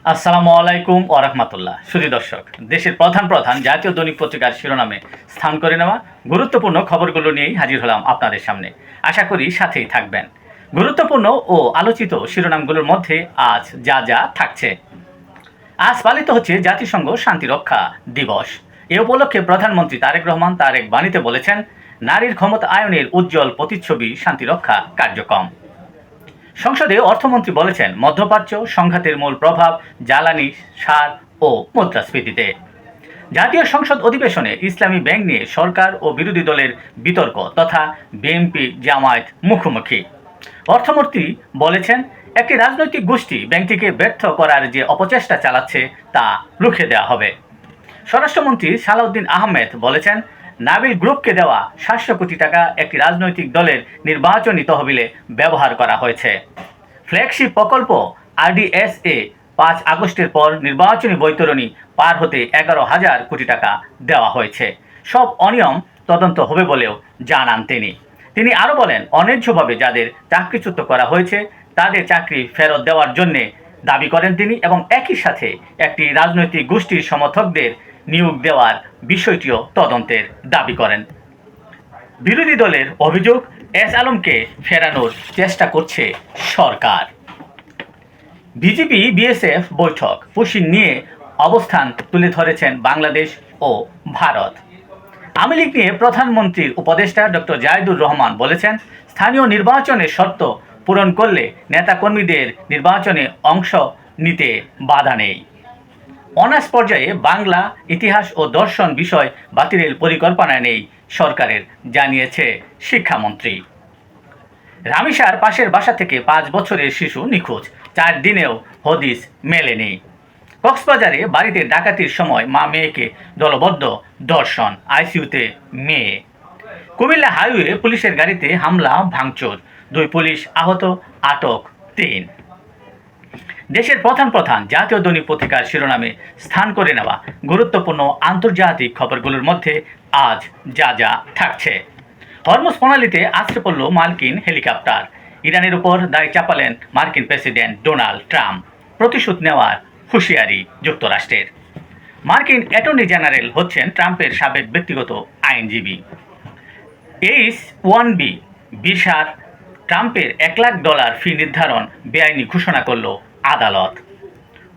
আসসালামু আলাইকুম ওয়া রাহমাতুল্লাহ। সুধী দর্শক, দেশের প্রধান প্রধান জাতীয় দৈনিক পত্রিকার শিরোনামে স্থান করে নেওয়া গুরুত্বপূর্ণ খবরগুলো নিয়েই হাজির হলাম আপনাদের সামনে। আশা করি সাথেই থাকবেন। গুরুত্বপূর্ণ ও আলোচিত শিরোনামগুলোর মধ্যে আজ যা যা থাকছে। আজ পালিত হচ্ছে জাতিসংঘ শান্তিরক্ষা দিবস। এ উপলক্ষে প্রধানমন্ত্রী তারেক রহমান তার এক বাণীতে বলেছেন, নারীর ক্ষমতায়নের উজ্জ্বল প্রতিচ্ছবি শান্তিরক্ষা কার্যক্রম। সংসদে অর্থমন্ত্রী বলেছেন, মধ্যপ্রাচ্য সংঘাতের মূল প্রভাব জ্বালানি, সার ও মুদ্রাস্ফীতিতে। জাতীয় সংসদ অধিবেশনে ইসলামী ব্যাংক নিয়ে সরকার ও বিরোধী দলের বিতর্ক তথা বিএনপি জামায়াত মুখোমুখি। অর্থমন্ত্রী বলেছেন, একটি রাজনৈতিক গোষ্ঠী ব্যাংকটিকে ব্যর্থ করার যে অপচেষ্টা চালাচ্ছে তা রুখে দেওয়া হবে। স্বরাষ্ট্রমন্ত্রী সালাউদ্দিন আহমেদ বলেছেন, নাবিল গ্রুপকে দেওয়া 700 কোটি টাকা একটি রাজনৈতিক দলের নির্বাচনী তহবিলে ব্যবহার করা হয়েছে। ফ্ল্যাগশিপ প্রকল্প আরডিএসএ 5 আগস্টের পর নির্বাচনী বৈতরণী পার হতে 11,000 কোটি টাকা দেওয়া হয়েছে। সব অনিয়ম তদন্ত হবে বলেও জানান তিনি। তিনি আরও বলেন, অন্যায্যভাবে যাদের চাকরিচ্যুত করা হয়েছে তাদের চাকরি ফেরত দেওয়ার জন্যে দাবি করেন তিনি, এবং একই সাথে একটি রাজনৈতিক গোষ্ঠীর সমর্থকদের নিয়োগ দেওয়ার বিষয়টিও তদন্তের দাবি করেন। বিরোধী দলের অভিযোগ, এস আলমকে ফেরানোর চেষ্টা করছে সরকার। বিজেপি বিএসএফ বৈঠক, পুশিন নিয়ে অবস্থান তুলে ধরেছেন বাংলাদেশ ও ভারত। আওয়ামী লীগ নিয়ে প্রধানমন্ত্রীর উপদেষ্টা ডক্টর জাহিদুর রহমান বলেছেন, স্থানীয় নির্বাচনের শর্ত পূরণ করলে নেতাকর্মীদের নির্বাচনে অংশ নিতে বাধা নেই। অনার্স পর্যায়ে বাংলা, ইতিহাস ও দর্শন বিষয় বাতিলের পরিকল্পনা নেই সরকারের, জানিয়েছে শিক্ষামন্ত্রী। রামিসার পাশের বাসা থেকে 5 বছরের শিশু নিখোঁজ, 4 দিনেও হদিস মেলেনি। কক্সবাজারে বাড়িতে ডাকাতির সময় মা মেয়েকে দলবদ্ধ ধর্ষণ, আইসিইউতে মেয়ে। কুমিল্লা হাইওয়ে পুলিশের গাড়িতে হামলা ভাঙচুর, 2 পুলিশ আহত, আটক 3। দেশের প্রধান প্রধান জাতীয় দৈনিক পত্রিকার শিরোনামে স্থান করে নেওয়া গুরুত্বপূর্ণ আন্তর্জাতিক খবরগুলোর মধ্যে আজ যা যা থাকছে। হরমুজ প্রণালীতে আছড়ে পড়ল মার্কিন হেলিকপ্টার। ইরানের উপর দায় চাপালেন মার্কিন প্রেসিডেন্ট ডোনাল্ড ট্রাম্প। প্রতিশোধ নেওয়ার হুঁশিয়ারি যুক্তরাষ্ট্রের। মার্কিন অ্যাটর্নি জেনারেল হচ্ছেন ট্রাম্পের সাবেক ব্যক্তিগত আইনজীবী। H-1B ভিসার ট্রাম্পের $1 লাখ ফি নির্ধারণ বেআইনি ঘোষণা করল আদালত।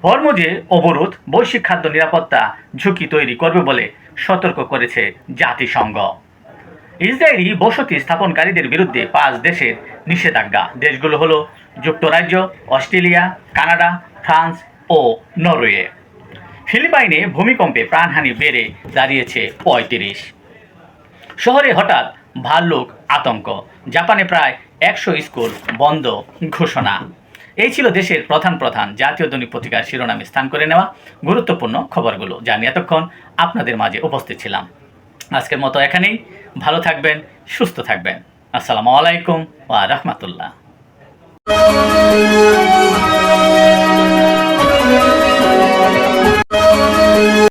হরমুজে অবরোধ বৈশ্বিক খাদ্য নিরাপত্তা ঝুঁকি তৈরি করবে বলে সতর্ক করেছে জাতিসংঘ। ইসরায়েলি বসতি স্থাপনকারীদের বিরুদ্ধে 5 দেশের নিষেধাজ্ঞা। দেশগুলো হলো যুক্তরাজ্য, অস্ট্রেলিয়া, কানাডা, ফ্রান্স ও নরওয়ে। ফিলিপাইনে ভূমিকম্পে প্রাণহানি বেড়ে দাঁড়িয়েছে 35। শহরে হঠাৎ ভাল্লুক আতঙ্ক, জাপানে প্রায় 100 স্কুল বন্ধ ঘোষণা। এই ছিল দেশের প্রধান প্রধান জাতীয় দৈনিক পত্রিকার শিরোনামে স্থান করে নেওয়া গুরুত্বপূর্ণ খবরগুলো, যা নিয়ে এতক্ষণ আপনাদের মাঝে উপস্থিত ছিলাম। আজকের মতো এখানেই। ভালো থাকবেন, সুস্থ থাকবেন। আসসালামু আলাইকুম ওয়া রাহমাতুল্লাহ।